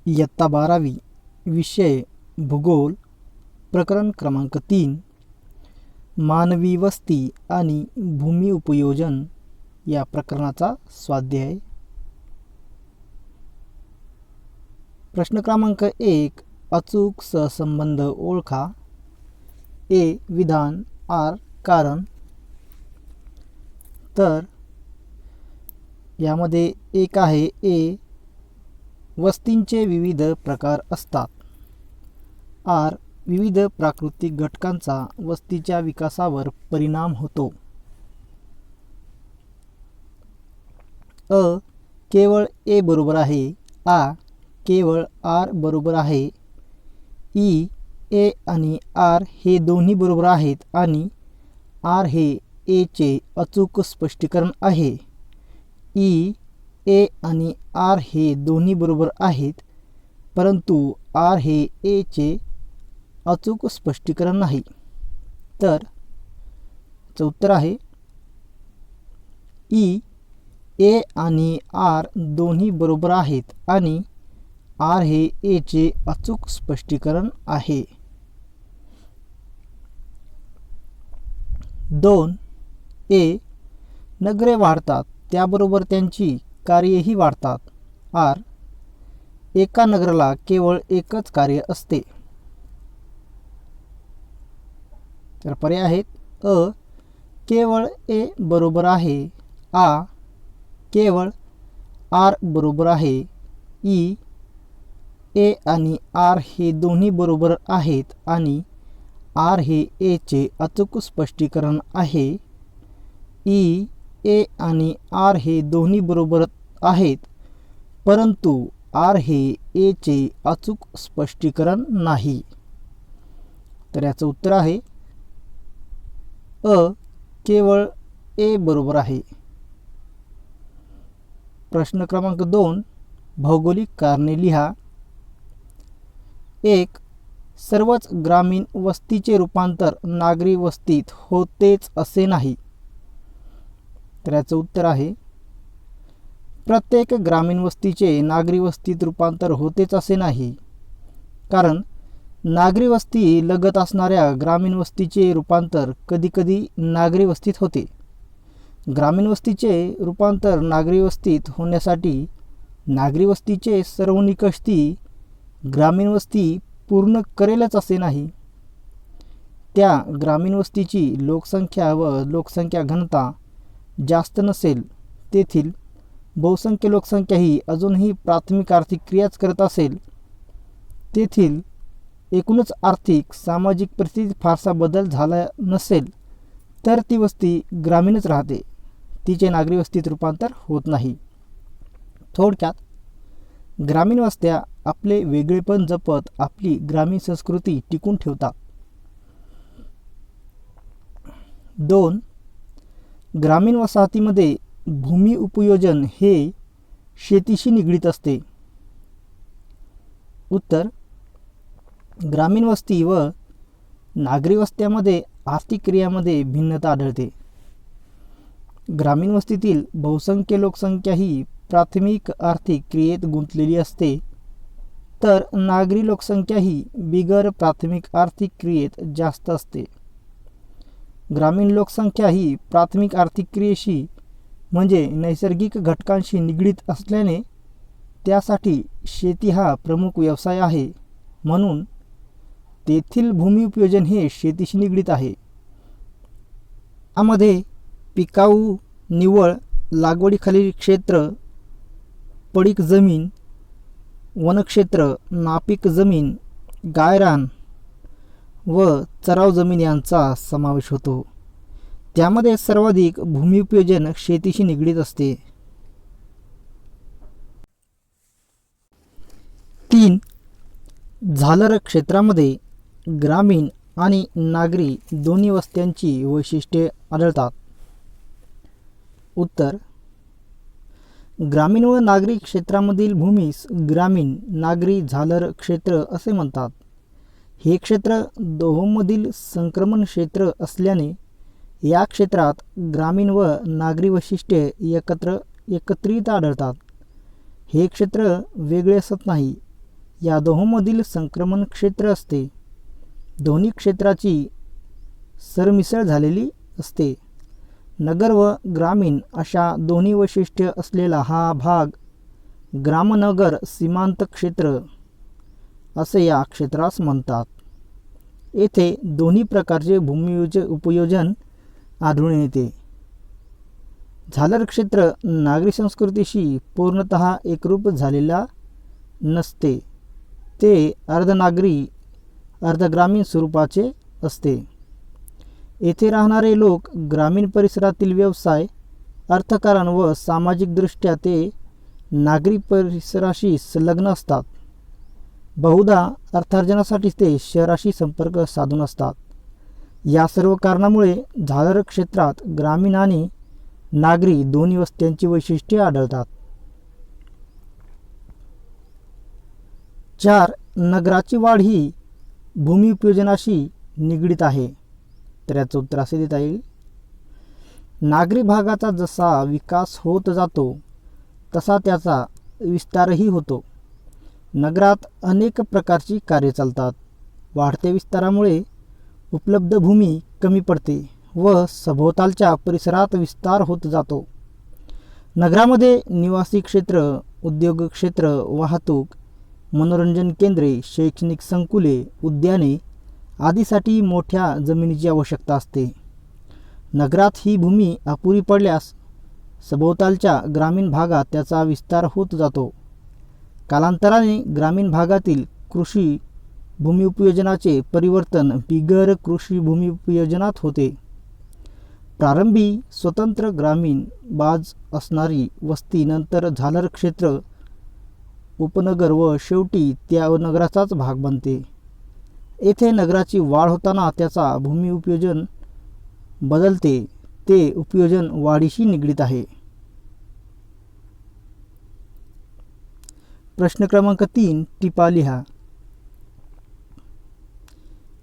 इयत्ता 12वी विषय भूगोल प्रकरण क्रमांक 3 मानवी वस्ती आणि भूमी उपयोजन या प्रकरणाचा स्वाध्याय। प्रश्न क्रमांक 1 अचूक सहसंबंध ओळखा। ए विधान, आर कारण। तर यामध्ये एक आहे ए वस्तींचे विविध प्रकार असतात। आर विविध प्राकृतिक घटकांचा वस्तीच्या विकासावर परिणाम होतो। अ केवळ ए बरोबर आहे। आ केवळ आर बरोबर आहे। ई ए आणि आर हे दोन्ही बरोबर आहेत आणि आर हे ए चे अचूक स्पष्टीकरण आहे। ई ए आणि आर हे दोन्ही बरोबर आहेत, परंतु आर हे ए चे अचूक स्पष्टीकरण नाही। तर उत्तर आहे ई ए आणि आर दोन्ही बरोबर आहेत आणि आर हे ए चे अचूक स्पष्टीकरण आहे। 2 ए नगरे वाढतात त्याबरोबर त्यांची कार्येही वाढतात। आर एका नगराला केवळ एकच कार्य असते। तर पर्याय आहेत अ केवळ ए बरोबर आहे। आ केवळ आर बरोबर आहे। ई ए आणि आर हे दोन्ही बरोबर आहेत आणि आर हे ए चे अचूक स्पष्टीकरण आहे। ई ए आणि आर हे दोन्ही बरोबर आहेत, परंतु आर हे ए चे अचूक स्पष्टीकरण नाही। तर याचं उत्तर आहे अ केवळ ए बरोबर आहे। प्रश्न क्रमांक 2 भौगोलिक कारणे लिहा। 1 सर्वच ग्रामीण वस्तीचे रूपांतर नागरी वस्तीत होतेच असे नाही। तर याचं उत्तर आहे प्रत्येक ग्रामीण वस्तीचे नागरी वस्तीत रूपांतर होतेच असे नाही, कारण नागरी वस्ती लगत असणाऱ्या ग्रामीण वस्तीचे रूपांतर कधीकधी नागरी वस्तीत होते। ग्रामीण वस्तीचे रूपांतर नागरी वस्तीत होण्यासाठी नागरी वस्तीचे सर्व निकष ती ग्रामीण वस्ती पूर्ण करेलच असे नाही। त्या ग्रामीण वस्तीची लोकसंख्या व लोकसंख्या घनता जास्त नसेल, तेथील बहुसंख्य लोकसंख्या ही अजूनही प्राथमिक आर्थिक क्रियाच करत असेल, तेथील एकूणच आर्थिक सामाजिक परिस्थितीत फारसा बदल झाला नसेल, तर ती वस्ती ग्रामीणच राहते, तिचे नागरी वस्तीत रूपांतर होत नाही। थोडक्यात ग्रामीण वस्त्या आपले वेगळेपण जपत आपली ग्रामीण संस्कृती टिकून ठेवतात। 2 ग्रामीण वसाहतीमध्ये भूमी उपयोजन हे शेतीशी निगडीत असते। उत्तर ग्रामीण वस्ती व नागरी वस्त्यामध्ये आर्थिक क्रियामध्ये भिन्नता आढळते। ग्रामीण वस्तीतील बहुसंख्य लोकसंख्या ही प्राथमिक आर्थिक क्रियेत गुंतलेली असते, तर नागरी लोकसंख्या ही बिगर प्राथमिक आर्थिक क्रियेत जास्त असते। ग्रामीण लोकसंख्या ही प्राथमिक आर्थिक क्रियेशी म्हणजे नैसर्गिक घटकांशी निगडीत असल्याने त्यासाठी शेती हा प्रमुख व्यवसाय आहे, म्हणून तेथील भूमी उपयोजन हे शेतीशी निगडीत आहे। यामध्ये पिकाऊ निव्वळ लागवडीखालील क्षेत्र, पडीक जमीन, वनक्षेत्र, नापीक जमीन, गायरान व चराव जमीन यांचा समावेश होतो। त्यामध्ये सर्वाधिक भूमी उपयोजन शेतीशी निगडीत असते। 3 झालर क्षेत्रामध्ये ग्रामीण आणि नागरी दोन्ही वस्त्यांची वैशिष्ट्ये आढळतात। उत्तर ग्रामीण व नागरी क्षेत्रामधील भूमीस ग्रामीण नागरी झालर क्षेत्र असे म्हणतात। हे क्षेत्र दोहोंमधील संक्रमण क्षेत्र असल्याने या क्षेत्रात ग्रामीण व नागरी वैशिष्ट्ये एकत्रित आढळतात। हे क्षेत्र वेगळे असत नाही, या दोहोंमधील संक्रमण क्षेत्र असते. दोन्ही क्षेत्राची सरमिसळ झालेली असते. नगर व ग्रामीण अशा दोन्ही वैशिष्ट्य असलेला हा भाग ग्रामनगर सीमांत क्षेत्र असे या क्षेत्रास म्हणतात. येथे दोन्ही प्रकारचे उपयोजन आढळून येते. झालर क्षेत्र नागरी संस्कृतीशी पूर्णतः एकरूप झालेला नसते. ते अर्धनागरी अर्धग्रामीण स्वरूपाचे असते. येथे राहणारे लोक ग्रामीण परिसरातील व्यवसाय, अर्थकारण व सामाजिकदृष्ट्या ते नागरी परिसराशी संलग्न असतात. बहुधा अर्थार्जनासाठी ते शहराशी संपर्क साधून असतात. या सर्व कारणामुळे झालर क्षेत्रात ग्रामीण आणि नागरी दोन्ही वस्त्यांची वैशिष्ट्ये आढळतात. 4. नगराची वाढ ही भूमी उपयोजनाशी निगडीत आहे. तर याचं उत्तर असे देता येईल. नागरी भागाचा जसा विकास होत जातो तसा त्याचा विस्तारही होतो. नगरात अनेक प्रकारची कार्ये चालतात. वाढत्या विस्तारामुळे उपलब्ध भूमी कमी पडते व सभोवतालच्या परिसरात विस्तार होत जातो. नगरामध्ये निवासी क्षेत्र, उद्योग क्षेत्र, वाहतूक, मनोरंजन केंद्रे, शैक्षणिक संकुले, उद्याने आदीसाठी मोठ्या जमिनीची आवश्यकता असते. नगरात ही भूमी अपुरी पडल्यास सभोवतालच्या ग्रामीण भागात त्याचा विस्तार होत जातो. कालांतराने ग्रामीण भागातील कृषी भूमी उपयोजनाचे परिवर्तन बिगर कृषी भूमी उपयोजनात होते. प्रारंभी स्वतंत्र ग्रामीण बाज असणारी वस्ती नंतर झालर क्षेत्र, उपनगर व शेवटी त्या नगराचाच भाग बनते. येथे नगराची वाढ होताना त्याचा भूमी उपयोजन बदलते. ते उपयोजन वाढीशी निगडीत आहे. प्रश्न क्रमांक 3 टिपा लिहा.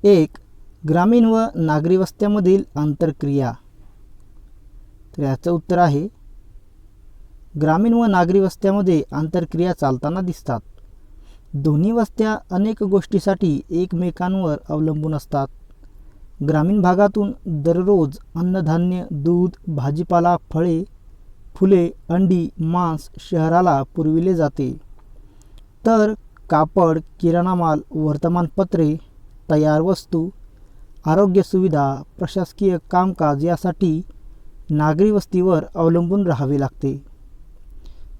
1. ग्रामीण व नागरी वस्त्यामधील आंतरक्रिया. तर याचं उत्तर आहे ग्रामीण व नागरी वस्त्यामध्ये आंतरक्रिया चालताना दिसतात. दोन्ही वस्त्या अनेक गोष्टीसाठी एकमेकांवर अवलंबून असतात. ग्रामीण भागातून दररोज अन्नधान्य, दूध, भाजीपाला, फळे, फुले, अंडी, मांस शहराला पुरविले जाते. तर कापड, किराणा माल, वर्तमानपत्रे, तयार वस्तू, आरोग्य सुविधा, प्रशासकीय कामकाज यासाठी नागरी वस्तीवर अवलंबून राहावे लागते.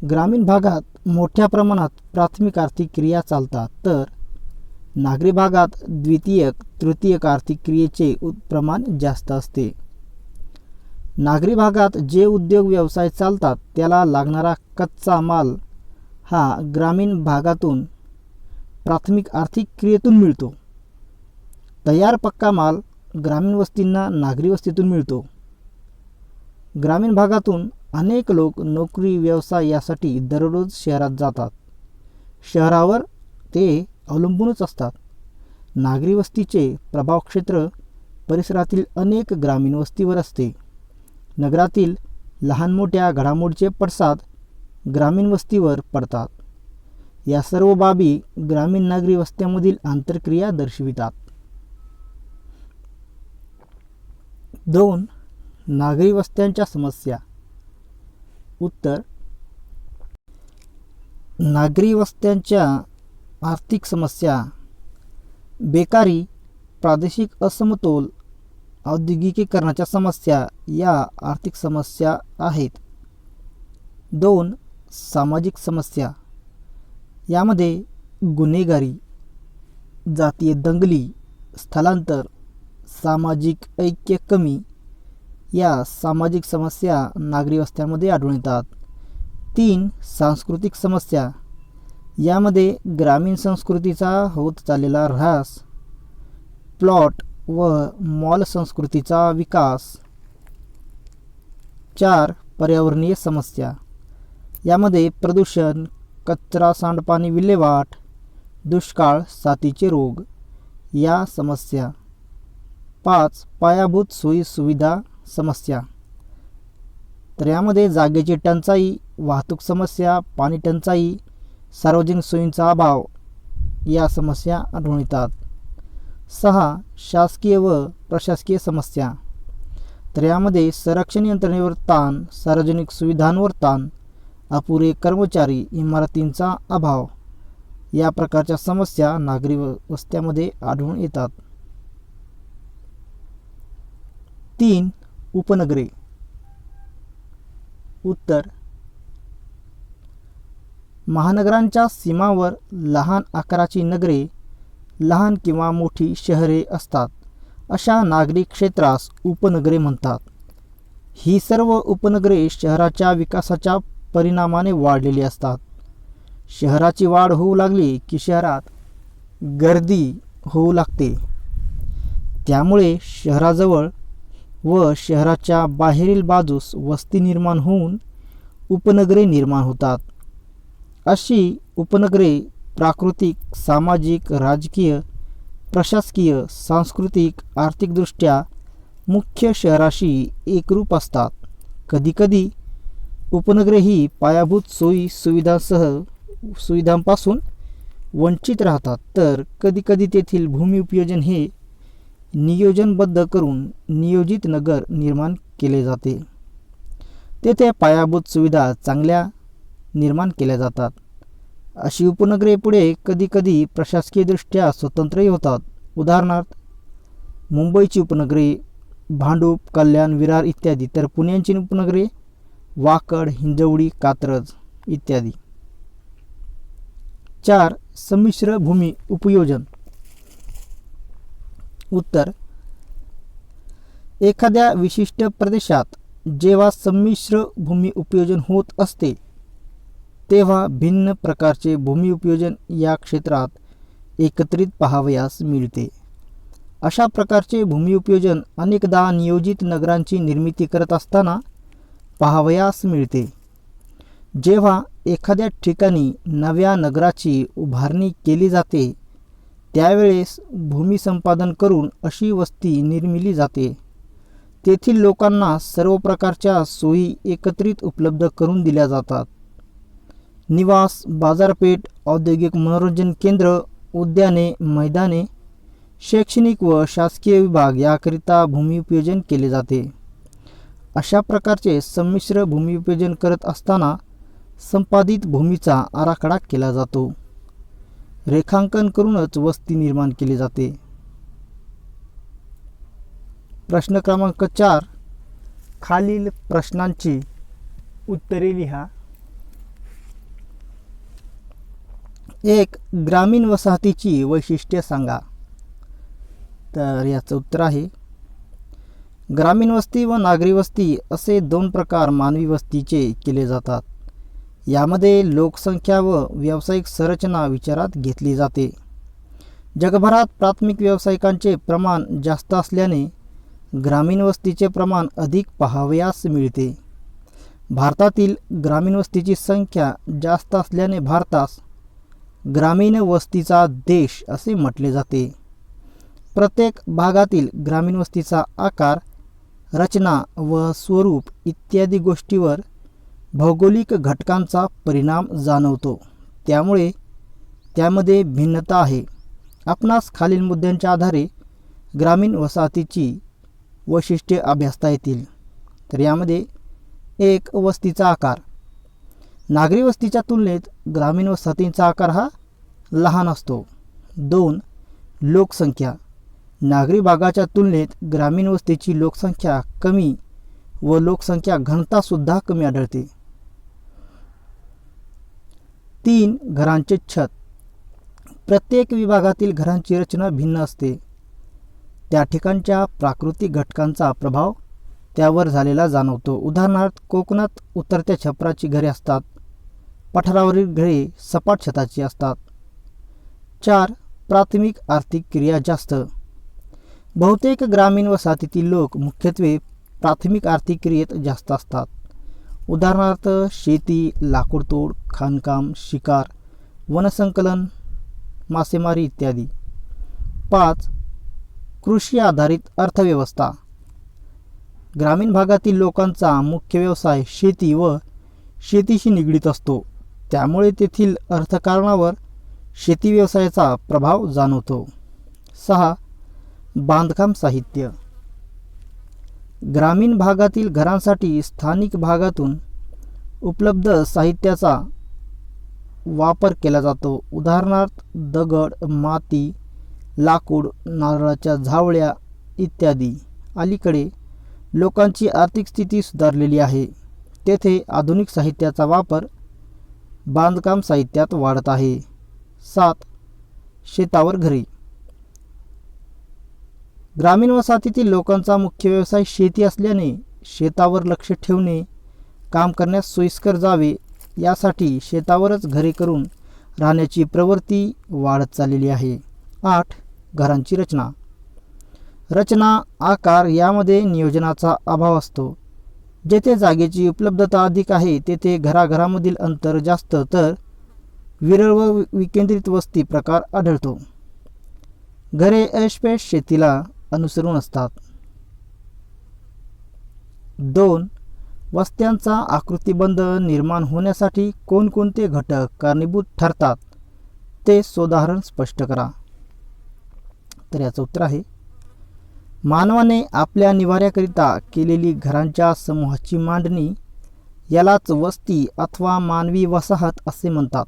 ग्रामीण भागात मोठ्या प्रमाणात प्राथमिक आर्थिक क्रिया चालतात, तर नागरी भागात द्वितीयक, तृतीयक आर्थिक क्रियेचे प्रमाण जास्त असते. नागरी भागात जे उद्योग व्यवसाय चालतात त्याला लागणारा कच्चा माल हा ग्रामीण भागातून प्राथमिक आर्थिक क्रियेतून मिळतो. तयार पक्का माल ग्रामीण वस्तींना नागरी वस्तीतून मिळतो. ग्रामीण भागातून अनेक लोक नोकरी, व्यवसाय यासाठी दररोज शहरात जातात. शहरावर ते अवलंबूनच असतात. नागरी वस्तीचे प्रभाव क्षेत्र परिसरातील अनेक ग्रामीण वस्तीवर असते. नगरातील लहान मोठ्या घडामोडीचे पडसाद ग्रामीण वस्तीवर पडतात. या सर्व बाबी ग्रामीण नागरी वस्त्यामधील आंतरक्रिया दर्शवितात. 2. नागरी वस्त्यांच्या समस्या. उत्तर. नागरी वस्त्यांच्या आर्थिक समस्या बेकारी, प्रादेशिक असमतोल, औद्योगिकीकरणाच्या समस्या या आर्थिक समस्या आहेत. 2. सामाजिक समस्या. यामध्ये गुन्हेगारी, जातीय दंगली, स्थलांतर, सामाजिक ऐक्य कमी या सामाजिक समस्या नागरी वस्त्यांमध्ये आढळून येतात. 3. सांस्कृतिक समस्या. यामध्ये ग्रामीण संस्कृतीचा होत चाललेला ऱ्हास, प्लॉट व मॉल संस्कृतीचा विकास. 4. पर्यावरणीय समस्या. यामध्ये प्रदूषण, कचरा, सांडपाणी विल्हेवाट, दुष्काळ, साथीचे रोग या समस्या. 5. पायाभूत सोयी सुविधा समस्या. तर यामध्ये जागेची टंचाई, वाहतूक समस्या, पाणी टंचाई, सार्वजनिक सोयींचा अभाव या समस्या आढळून येतात. 6. शासकीय व प्रशासकीय समस्या. तर यामध्ये संरक्षण यंत्रणेवर ताण, सार्वजनिक सुविधांवर ताण, अपुरे कर्मचारी, इमारतींचा अभाव या प्रकारच्या समस्या नागरी वस्त्यामध्ये आढळून येतात. 3. उपनगरे. उत्तर: महानगरांच्या सीमांवर लहान आकाराची नगरे, लहान किंवा मोठी शहरे असतात. अशा नागरी क्षेत्रास उपनगरे म्हणतात. ही सर्व उपनगरे शहराच्या विकासाच्या परिणामाने वाढलेली असतात. शहराची वाढ होऊ लागली की शहरात गर्दी होऊ लागते. त्यामुळे शहराजवळ व शहराच्या बाहेरील बाजूस वस्ती निर्माण होऊन उपनगरे निर्माण होतात. अशी उपनगरे प्राकृतिक, सामाजिक, राजकीय, प्रशासकीय, सांस्कृतिक, आर्थिकदृष्ट्या मुख्य शहराशी एकरूप असतात. कधीकधी उपनगरे ही पायाभूत सोयी सुविधांपासून वंचित राहतात, तर कधीकधी तेथील भूमी उपयोजन हे नियोजनबद्ध करून नियोजित नगर निर्माण केले जाते. तेथे पायाभूत सुविधा चांगल्या निर्माण केल्या जातात. अशी उपनगरे पुढे कधीकधी प्रशासकीयदृष्ट्या स्वतंत्रही होतात. उदाहरणार्थ मुंबईची उपनगरे भांडूप, कल्याण, विरार इत्यादी, तर पुण्याची उपनगरे वाकड, हिंजवडी, कात्रज इत्यादी. 4. संमिश्र भूमी उपयोजन. उत्तर: एखाद्या विशिष्ट प्रदेशात जेव्हा संमिश्र भूमी उपयोजन होत असते तेव्हा भिन्न प्रकारचे भूमी उपयोजन या क्षेत्रात एकत्रित पाहावयास मिळते. अशा प्रकारचे भूमी उपयोजन अनेकदा नियोजित नगरांची निर्मिती करत असताना पाहावयास मिळते. जेव्हा एखाद्या ठिकाणी नव्या नगराची उभारणी केली जाते त्यावेळेस भूमी संपादन करून अशी वस्ती निर्मिली जाते. तेथील लोकांना सर्व प्रकारच्या सोयी एकत्रित उपलब्ध करून दिल्या जातात. निवास, बाजारपेठ, औद्योगिक मनोरंजन केंद्र, उद्याने, मैदाने, शैक्षणिक व शासकीय विभाग याकरिता भूमी उपयोजन केले जाते. अशा प्रकारचे संमिश्र भूमी उपयोजन करत असताना संपादित भूमीचा आराखडा केला जातो. रेखांकन करूनच वस्ती निर्माण केली जाते. प्रश्न क्रमांक 4. खालील प्रश्नांची उत्तरे लिहा. 1. ग्रामीण वसाहतीची वैशिष्ट्ये सांगा. तर याचं उत्तर आहे ग्रामीण वस्ती व नागरी वस्ती असे 2 प्रकार मानवी वस्तीचे केले जातात. यामध्ये लोकसंख्या व व्यावसायिक संरचना विचारात घेतली जाते. जगभरात प्राथमिक व्यावसायिकांचे प्रमाण जास्त असल्याने ग्रामीण वस्तीचे प्रमाण अधिक पाहावयास मिळते. भारतातील ग्रामीण वस्तीची संख्या जास्त असल्याने भारतास ग्रामीण वस्तीचा देश असे म्हटले जाते. प्रत्येक भागातील ग्रामीण वस्तीचा आकार, रचना व स्वरूप इत्यादी गोष्टीवर भौगोलिक घटकांचा परिणाम जाणवतो. त्यामुळे त्यामध्ये भिन्नता आहे. आपणास खालील मुद्द्यांच्या आधारे ग्रामीण वसाहतीची वैशिष्ट्ये अभ्यासता येतील. तर यामध्ये 1. वस्तीचा आकार. नागरी वस्तीच्या तुलनेत ग्रामीण वसाहतींचा आकार हा लहान असतो. 2. लोकसंख्या. नागरी भागाच्या तुलनेत ग्रामीण वस्तीची लोकसंख्या कमी व लोकसंख्या घनता सुद्धा कमी आढळते. 3. घरांचे छत. प्रत्येक विभागातील घरांची रचना भिन्न असते. त्या ठिकाणच्या प्राकृतिक घटकांचा प्रभाव त्यावर झालेला जाणवतो. उदाहरणार्थ कोकणात उतरत्या छपराची घरे असतात. पठारावरील घरे सपाट छताची असतात. 4. प्राथमिक आर्थिक क्रिया जास्त. बहुतेक ग्रामीण वसाहतीतील लोक मुख्यत्वे प्राथमिक आर्थिक क्रियेत जास्त असतात. उदाहरणार्थ शेती, लाकूडतोड, खाणकाम, शिकार, वनसंकलन, मासेमारी इत्यादी. 5. कृषी आधारित अर्थव्यवस्था. ग्रामीण भागातील लोकांचा मुख्य व्यवसाय शेती व शेतीशी निगडीत असतो. त्यामुळे तेथील अर्थकारणावर शेती व्यवसायाचा प्रभाव जाणवतो. 6. बांधकाम साहित्य. ग्रामीण भागातील घरांसाठी स्थानिक भागातून उपलब्ध साहित्याचा वापर केला जातो. उदाहरणार्थ दगड, माती, लाकूड, नारळाच्या झावळ्या इत्यादी. अलीकडे लोकांची आर्थिक स्थिती सुधारलेली आहे, तेथे आधुनिक साहित्याचा वापर बांधकाम साहित्यात वाढत आहे. 7. शेतावर घरे. ग्रामीण वसाहतीतील लोकांचा मुख्य व्यवसाय शेती असल्याने शेतावर लक्ष ठेवणे, काम करण्यास सोयीस्कर जावे यासाठी शेतावरच घरे करून राहण्याची प्रवृत्ती वाढत चाललेली आहे. 8. घरांची रचना. आकार यामध्ये नियोजनाचा अभाव असतो. जेथे जागेची उपलब्धता अधिक आहे तेथे घराघरामधील अंतर जास्त, तर विरळ व विकेंद्रित वस्ती प्रकार आढळतो. घरे ऐशपैश शेतीला अनुसरून असतात. 2. वस्त्यांचा आकृतिबंध निर्माण होण्यासाठी कोणकोणते घटक कारणीभूत ठरतात ते सोदाहरण स्पष्ट करा. तर याचं उत्तर आहे, मानवाने आपल्या निवाऱ्याकरिता केलेली घरांच्या समूहाची मांडणी यालाच वस्ती अथवा मानवी वसाहत असे म्हणतात.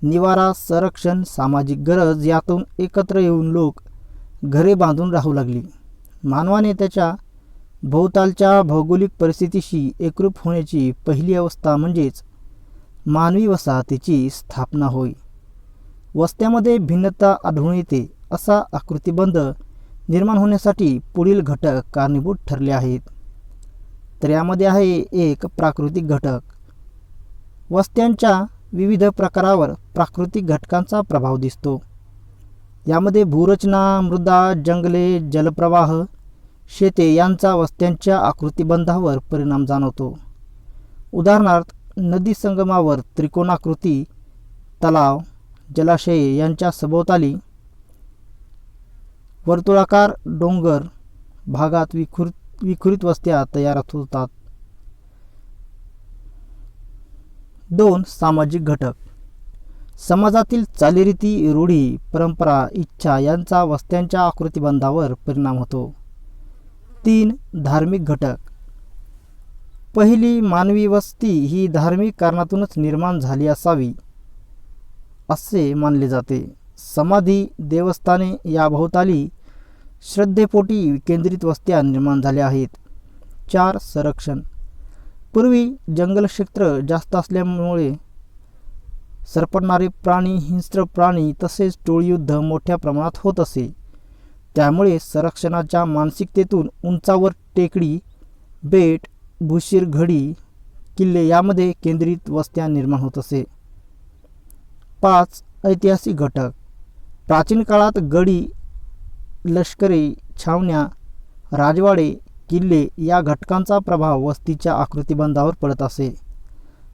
निवारा, संरक्षण, सामाजिक गरज यातून एकत्र येऊन लोक घरे बांधून राहू लागली. मानवाने त्याच्या भोवतालच्या भौगोलिक परिस्थितीशी एकरूप होण्याची पहिली अवस्था म्हणजेच मानवी वसाहतीची स्थापना होय. वस्त्यामध्ये भिन्नता आढळून येते. असा आकृतिबंध निर्माण होण्यासाठी पुढील घटक कारणीभूत ठरले आहेत. तर यामध्ये आहे 1. प्राकृतिक घटक. वस्त्यांच्या विविध प्रकारावर प्राकृतिक घटकांचा प्रभाव दिसतो. यामध्ये भूरचना, मृदा, जंगले, जलप्रवाह, शेते यांचा वस्त्यांच्या आकृतिबंधावर परिणाम जाणवतो. उदाहरणार्थ नदी संगमावर त्रिकोणाकृती तलाव, जलाशये यांच्या सभोवताली वर्तुळाकार डोंगर भागात विखुरित वस्त्या तयार होतात. 2. सामाजिक घटक. समाजातील चालीरीती, रूढी, परंपरा, इच्छा यांचा वस्त्यांच्या आकृतिबंधावर परिणाम होतो. 3. धार्मिक घटक. पहिली मानवी वस्ती ही धार्मिक कारणातूनच निर्माण झाली असावी असे मानले जाते. समाधी, देवस्थाने याभोवताली श्रद्धेपोटी केंद्रित वस्त्या निर्माण झाल्या आहेत. 4. संरक्षण. पूर्वी जंगल क्षेत्र जास्त असल्यामुळे सरपटणारे प्राणी, हिंस्त्र प्राणी तसेच टोळीयुद्ध मोठ्या प्रमाणात होत असे. त्यामुळे संरक्षणाच्या मानसिकतेतून उंचावर टेकडी, बेट, भूशीर घडी, किल्ले यामध्ये केंद्रित वस्त्या निर्माण होत असे. 5. ऐतिहासिक घटक. प्राचीन काळात गडी, लष्करे, छावण्या, राजवाडे, किल्ले या घटकांचा प्रभाव वस्तीच्या आकृतिबंधावर पडत असे.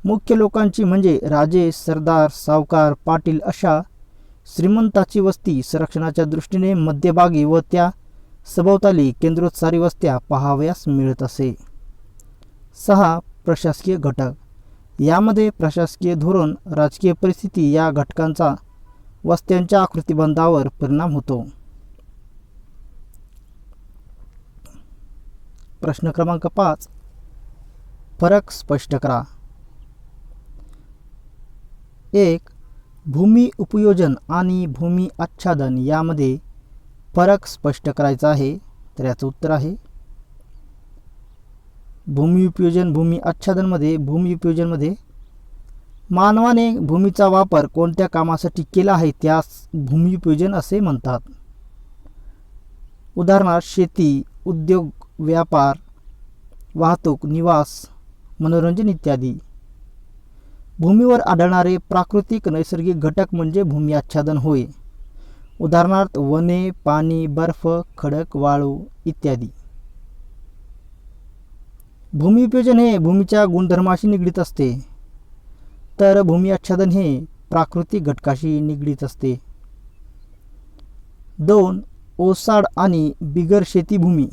मुख्य लोकांची म्हणजे राजे, सरदार, सावकार, पाटील अशा श्रीमंताची वस्ती संरक्षणाच्या दृष्टीने मध्यभागी व त्या सभोवताली केंद्रोत्सारी वस्त्या पाहावयास मिळत असे. 6. प्रशासकीय घटक. यामध्ये प्रशासकीय धोरण, राजकीय परिस्थिती या घटकांचा वस्त्यांच्या आकृतिबंधावर परिणाम होतो. प्रश्न क्रमांक 5. फरक स्पष्ट करा. 1. भूमी उपयोजन आणि भूमी आच्छादन यामध्ये फरक स्पष्ट करायचा आहे. तर याचं उत्तर आहे, भूमी उपयोजनमध्ये मानवाने भूमीचा वापर कोणत्या कामासाठी केला आहे त्यास भूमी उपयोजन असे म्हणतात. उदाहरणार्थ शेती, उद्योग, व्यापार, वाहतूक, निवास, मनोरंजन इत्यादी. भूमीवर आढळणारे प्राकृतिक नैसर्गिक घटक म्हणजे भूमी आच्छादन होय. उदाहरणार्थ वने, पाणी, बर्फ, खडक, वाळू इत्यादी. भूमी उपयोजन हे भूमीच्या गुणधर्माशी निगडीत असते, तर भूमी आच्छादन हे प्राकृतिक घटकाशी निगडीत असते. 2. ओसाड आणि बिगर शेती भूमी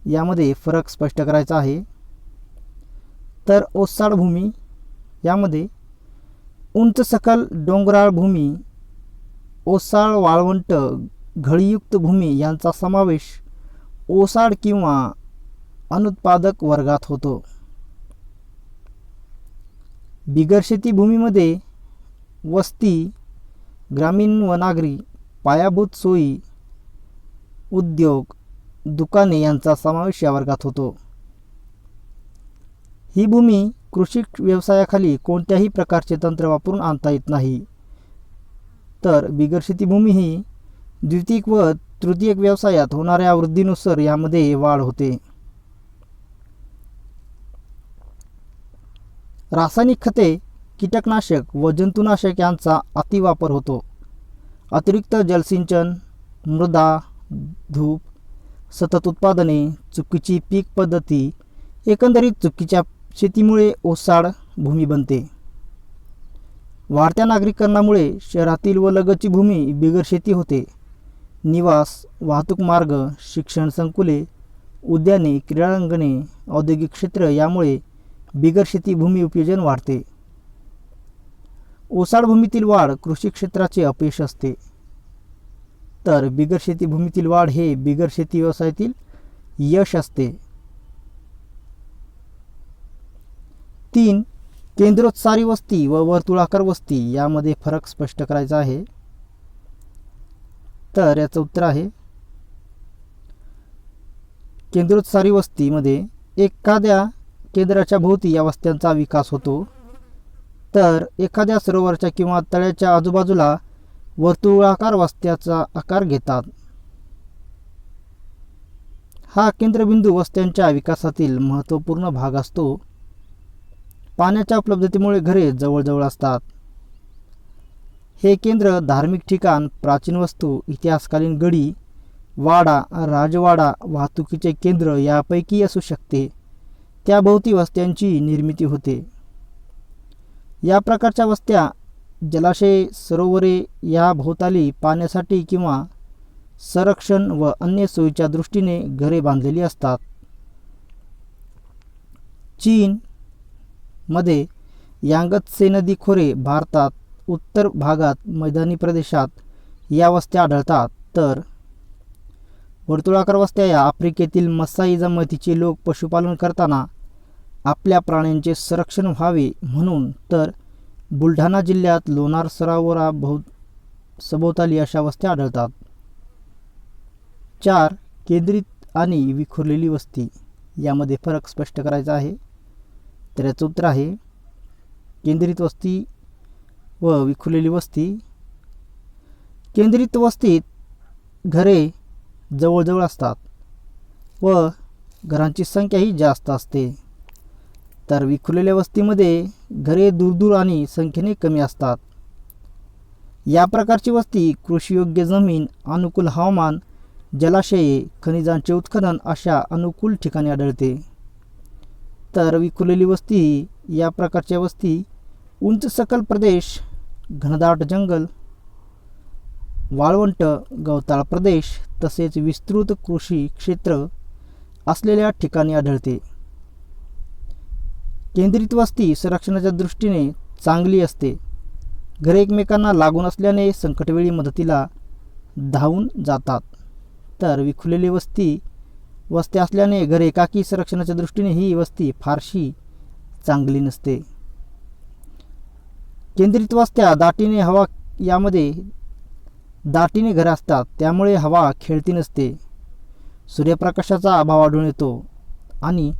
यामध्ये फरक स्पष्ट करायचा आहे. तर ओसाड भूमी यामध्ये उंच सकल डोंगराळ भूमी, ओसाळ वाळवंट, घळीयुक्त भूमी यांचा समावेश ओसाड किंवा अनुत्पादक वर्गात होतो. बिगर शेती भूमीमध्ये वस्ती, ग्रामीण व नागरी, पायाभूत सोयी, उद्योग, दुकाने यांचा समावेश या वर्गात होतो. ही भूमी कृषी व्यवसायाखाली कोणत्याही प्रकारचे तंत्र वापरून आणता येत नाही. तर बिगर शेती भूमी ही द्वितीयक व तृतीयक व्यवसायात होणाऱ्या वृद्धीनुसार यामध्ये वाढ होते. रासायनिक खते, कीटकनाशक व जंतुनाशक यांचा अतिवापर होतो. अतिरिक्त जलसिंचन, मृदा धूप, सतत उत्पादने, चुकीची पीक पद्धती, एकंदरीत चुकीच्या शेतीमुळे ओसाड भूमी बनते. वाढत्या नागरिकरणामुळे शहरातील व लगतची भूमी बिगर शेती होते. निवास, वाहतूक मार्ग, शिक्षण संकुले, उद्याने, क्रीडांगणे, औद्योगिक क्षेत्र यामुळे बिगर शेती भूमी उपयोजन वाढते. ओसाड भूमीतील वाढ कृषी क्षेत्राचे अपयश असते. तर बिगर शेती भूमीतील वाढ हे बिगर शेती व्यवसायातील यश असते. 3. केंद्रोत्सारी वस्ती व वर्तुळाकार वस्ती यामध्ये फरक स्पष्ट करायचा आहे. तर याचं उत्तर आहे केंद्रोत्सारी वस्तीमध्ये एखाद्या केंद्राच्या भोवती या वस्त्यांचा विकास होतो. तर एखाद्या सरोवराच्या किंवा तळ्याच्या आजूबाजूला वर्तुळाकार वस्त्याचा आकार घेतात. हा केंद्रबिंदू वस्त्यांच्या विकासातील महत्त्वपूर्ण भाग असतो. पाण्याच्या उपलब्धतेमुळे घरे जवळजवळ असतात. हे केंद्र धार्मिक ठिकाण, प्राचीन वस्तू, इतिहासकालीन गडी, वाडा, राजवाडा, वाहतुकीचे केंद्र यापैकी असू शकते. त्याभोवती वस्त्यांची निर्मिती होते. या प्रकारच्या वस्त्या जलाशय, सरोवरे या भोवताली पाण्यासाठी किंवा संरक्षण व अन्य सोयीच्या दृष्टीने घरे बांधलेली असतात. चीन मध्ये यांगत्से नदी खोरे, भारतात उत्तर भागात मैदानी प्रदेशात या वस्त्या आढळतात. तर वर्तुळाकार वस्त्या या आफ्रिकेतील मसाई जमातीचे लोक पशुपालन करताना आपल्या प्राण्यांचे संरक्षण व्हावे म्हणून. तर बुलढाणा जिल्ह्यात लोणार सरोवरा सभोवताली अशा वस्त्या आढळतात. 4. केंद्रित आणि विखुरलेली वस्ती यामध्ये फरक स्पष्ट करायचा आहे. तर याचं उत्तर आहे केंद्रित वस्ती व विखुरलेली वस्ती. केंद्रित वस्तीत घरे जवळजवळ असतात व घरांची संख्याही जास्त असते. तर विखुरलेल्या वस्तीमध्ये घरे दूरदूर आणि संख्येने कमी असतात. या प्रकारची वस्ती कृषीयोग्य जमीन, अनुकूल हवामान, जलाशये, खनिजांचे उत्खनन अशा अनुकूल ठिकाणी आढळते. तर विखुरलेली वस्ती या प्रकारच्या वस्ती उंच सकल प्रदेश, घनदाट जंगल, वाळवंट, गवताळ प्रदेश तसेच विस्तृत कृषी क्षेत्र असलेल्या ठिकाणी आढळते. केंद्रित वस्ती संरक्षणाच्या दृष्टीने चांगली असते. घरे एकमेकांना लागून असल्याने संकटवेळी मदतीला धावून जातात. तर विखुरलेली वस्त्या असल्याने घरे एकाकी संरक्षणाच्या दृष्टीने ही वस्ती फारशी चांगली नसते. केंद्रित वस्त्या दाटीने हवा यामध्ये दाटीने घरे असतात, त्यामुळे हवा खेळती नसते. सूर्यप्रकाशाचा अभाव आढळून येतो आणि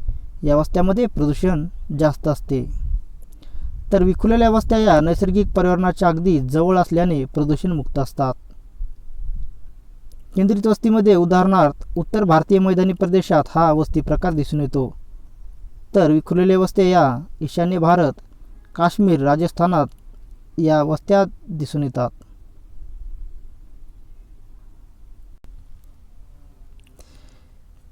या वस्त्यामध्ये प्रदूषण जास्त असते. तर विखुरलेल्या वस्त्या या नैसर्गिक पर्यावरणाच्या अगदी जवळ असल्याने प्रदूषण मुक्त असतात. केंद्रित वस्तीमध्ये उदाहरणार्थ उत्तर भारतीय मैदानी प्रदेशात हा वस्ती प्रकार दिसून येतो. तर विखुरलेल्या वस्त्या या ईशान्य भारत, काश्मीर, राजस्थानात या वस्त्या दिसून येतात.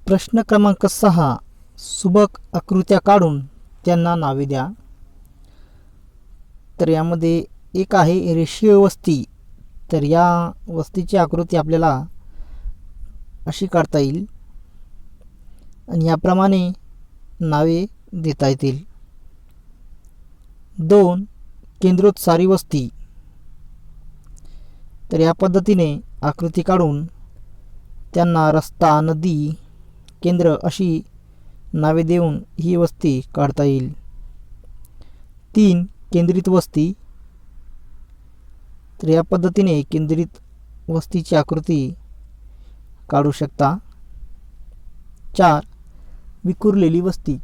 प्रश्न क्रमांक 6. सुबक आकृत्या काढून त्यांना नावे द्या. तर यामध्ये एक आहे रेषीय वस्ती. तर या वस्तीची आकृती आपल्याला अशी काढता येईल आणि याप्रमाणे नावे देता येतील. 2. केंद्रोत्सारी वस्ती. तर या पद्धतीने आकृती काढून त्यांना रस्ता, नदी, केंद्र अशी नावे देऊन ही वस्ती काढता येईल. 3. केंद्रित वस्ती. तर या पद्धतीने केंद्रित वस्तीची आकृती काढू शकता. 4. विखुरलेली वस्ती.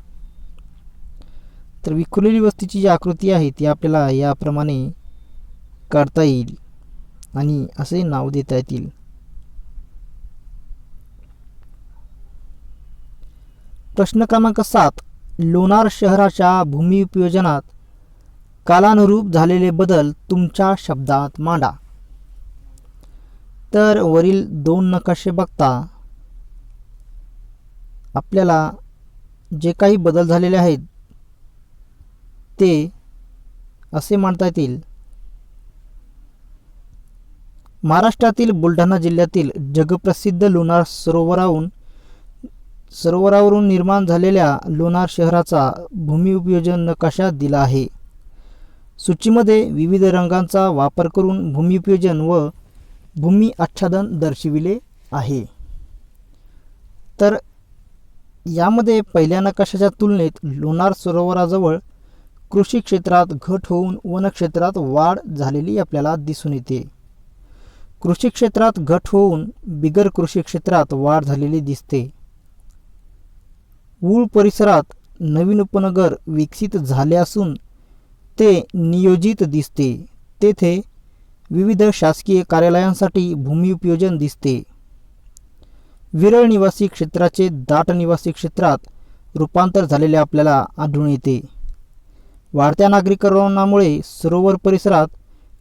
तर विखुरलेली वस्तीची जी आकृती आहे ती आपल्याला याप्रमाणे काढता येईल आणि असे नाव देता येतील. प्रश्न क्रमांक 7. लोणार शहराच्या भूमी उपयोजनात कालानुरूप झालेले बदल तुमच्या शब्दात मांडा. तर वरील 2 नकाशे बघता आपल्याला जे काही बदल झालेले आहेत ते असे मांडता येतील. महाराष्ट्रातील बुलढाणा जिल्ह्यातील जगप्रसिद्ध लोणार सरोवरावरून निर्माण झालेल्या लोणार शहराचा भूमी उपयोजन नकाशा दिला आहे. सूचीमध्ये विविध रंगांचा वापर करून भूमी उपयोजन व भूमी आच्छादन दर्शविले आहे. तर यामध्ये पहिल्या नकाशाच्या तुलनेत लोणार सरोवराजवळ कृषी क्षेत्रात घट होऊन वनक्षेत्रात वाढ झालेली आपल्याला दिसून येते. कृषी क्षेत्रात घट होऊन बिगर कृषी क्षेत्रात वाढ झालेली दिसते. वूळ परिसरात नवीन उपनगर विकसित झाले असून ते नियोजित दिसते. तेथे विविध शासकीय कार्यालयांसाठी भूमी उपयोजन दिसते. विरळ निवासी क्षेत्राचे दाट निवासी क्षेत्रात रूपांतर झालेले आपल्याला आढळून येते. वाढत्या नागरिकरणामुळे सरोवर परिसरात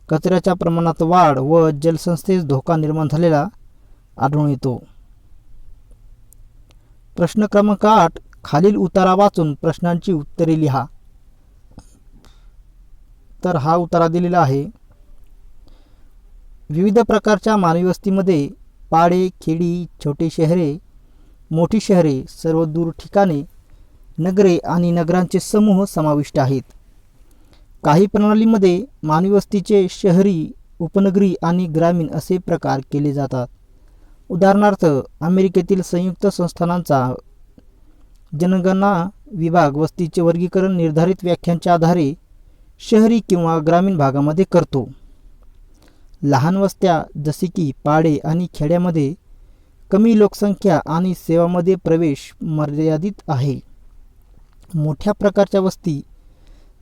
कचऱ्याच्या प्रमाणात वाढ व जलसंस्थेस धोका निर्माण झालेला आढळून येतो. प्रश्न क्रमांक 8. खालील उतारा वाचून प्रश्नांची उत्तरे लिहा. तर हा उतारा दिलेला आहे. विविध प्रकारच्या मानवी वस्तीमध्ये पाडे, खेडी, छोटी शहरे, मोठी शहरे, सर्व दूर ठिकाणे, नगरे आणि नगरांचे समूह समाविष्ट आहेत. काही प्रणालीमध्ये मानवी वस्तीचे शहरी, उपनगरी आणि ग्रामीण असे प्रकार केले जातात. उदाहरणार्थ अमेरिकेतील संयुक्त संस्थानांचा जनगणना विभाग वस्तीचे वर्गीकरण निर्धारित व्याख्यांच्या आधारे शहरी किंवा ग्रामीण भागामध्ये करतो. लहान वस्त्या जसे की पाडे आणि खेड्यामध्ये कमी लोकसंख्या आणि सेवांमध्ये प्रवेश मर्यादित आहे. मोठ्या प्रकारच्या वस्ती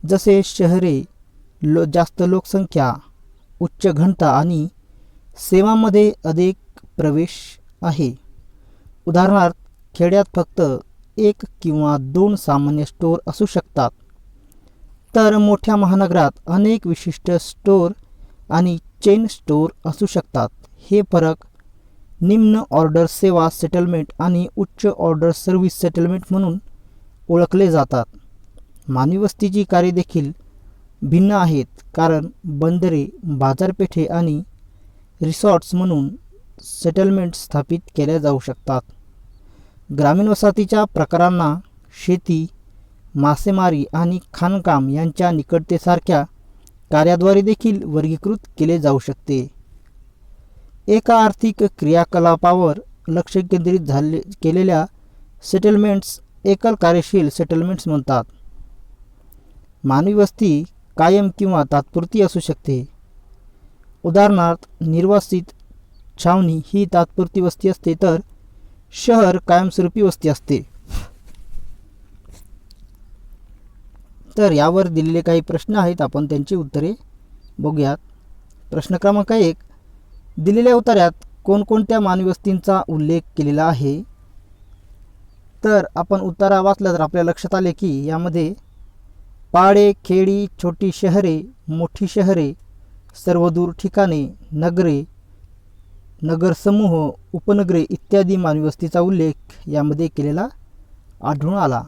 जसे शहरे जास्त लोकसंख्या, उच्च घनता आणि सेवांमध्ये अधिक प्रवेश आहे. उदाहरणार्थ खेड्यात फक्त 1 किंवा 2 सामान्य स्टोअर असू शकतात, तर मोठ्या महानगरात अनेक विशिष्ट स्टोअर आणि चेन स्टोअर असू शकतात. हे फरक निम्न ऑर्डर सेवा सेटलमेंट आणि उच्च ऑर्डर सर्व्हिस सेटलमेंट म्हणून ओळखले जातात. मानवी वस्तीची कार्ये देखील भिन्न आहेत, कारण बंदरे, बाजारपेठे आणि रिसॉर्ट्स म्हणून सेटलमेंट स्थापित केल्या जाऊ शकतात. ग्रामीण वसाहतीच्या प्रकारांना शेती, मासेमारी आणि खाणकाम यांच्या निकटतेसारख्या कार्याद्वारे देखील वर्गीकृत केले जाऊ शकते. एका आर्थिक क्रियाकलापावर लक्ष केंद्रित केलेल्या सेटलमेंट्स एकल कार्यशील सेटलमेंट्स म्हणतात. मानवी वस्ती कायम किंवा तात्पुरती असू शकते. उदाहरणार्थ निर्वासित छावणी ही तात्पुरती वस्ती असते, तर शहर कायमस्वरूपी वस्ती असते. तर यावर दिलेले काही प्रश्न आहेत, आपण त्यांची उत्तरे बघूयात. प्रश्न क्रमांक 1. दिलेल्या उत्तरात कोणकोणत्या मानवी वस्तींचा उल्लेख केलेला आहे? तर आपण उत्तरा वाचला तर आपल्या लक्षात आले की यामध्ये पाडे, खेडी, छोटी शहरे, मोठी शहरे, सर्वदूर ठिकाणे, नगरे, नगरसमूह, उपनगरे इत्यादी मानवी वस्तीचा उल्लेख यामध्ये केलेला आढळून आला.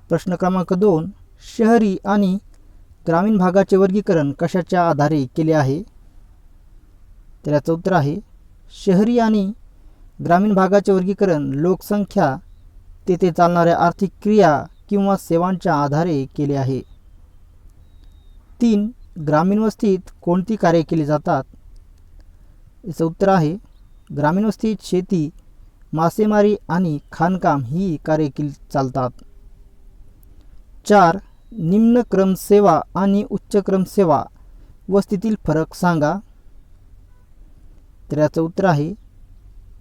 प्रश्न क्रमांक 2. शहरी आणि ग्रामीण भागाचे वर्गीकरण कशाच्या आधारे केले आहे? तर याचं उत्तर आहे शहरी आणि ग्रामीण भागाचे वर्गीकरण लोकसंख्या, तेथे चालणाऱ्या आर्थिक क्रिया किंवा सेवांच्या आधारे केले आहे. 3. ग्रामीण वस्तीत कोणती कार्ये केली जातात? याचं उत्तर आहे ग्रामीण वस्तीत शेती, मासेमारी आणि खाणकाम ही कार्ये केली चालतात. 4. निम्न क्रम सेवा आणि उच्च क्रम सेवा वस्तीतील फरक सांगा. तर याचं उत्तर आहे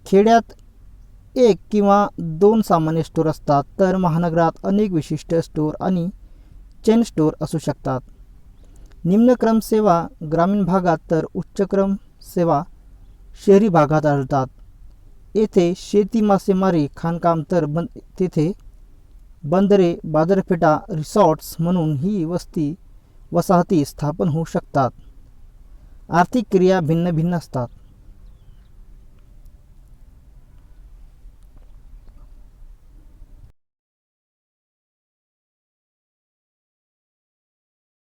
खेड्यात 1 किंवा 2 सामान्य स्टोअर असतात, तर महानगरात अनेक विशिष्ट स्टोअर आणि चेन स्टोअर असू शकतात. निम्न क्रम सेवा ग्रामीण भागात तर उच्च क्रम सेवा शहरी भागात आढळतात. येथे शेती, मासेमारी, खाणकाम तर तेथे बंदरे, बाजारपेठा, रिसॉर्ट्स म्हणून ही वसाहती स्थापन होऊ शकतात. आर्थिक क्रिया भिन्न भिन्न असतात.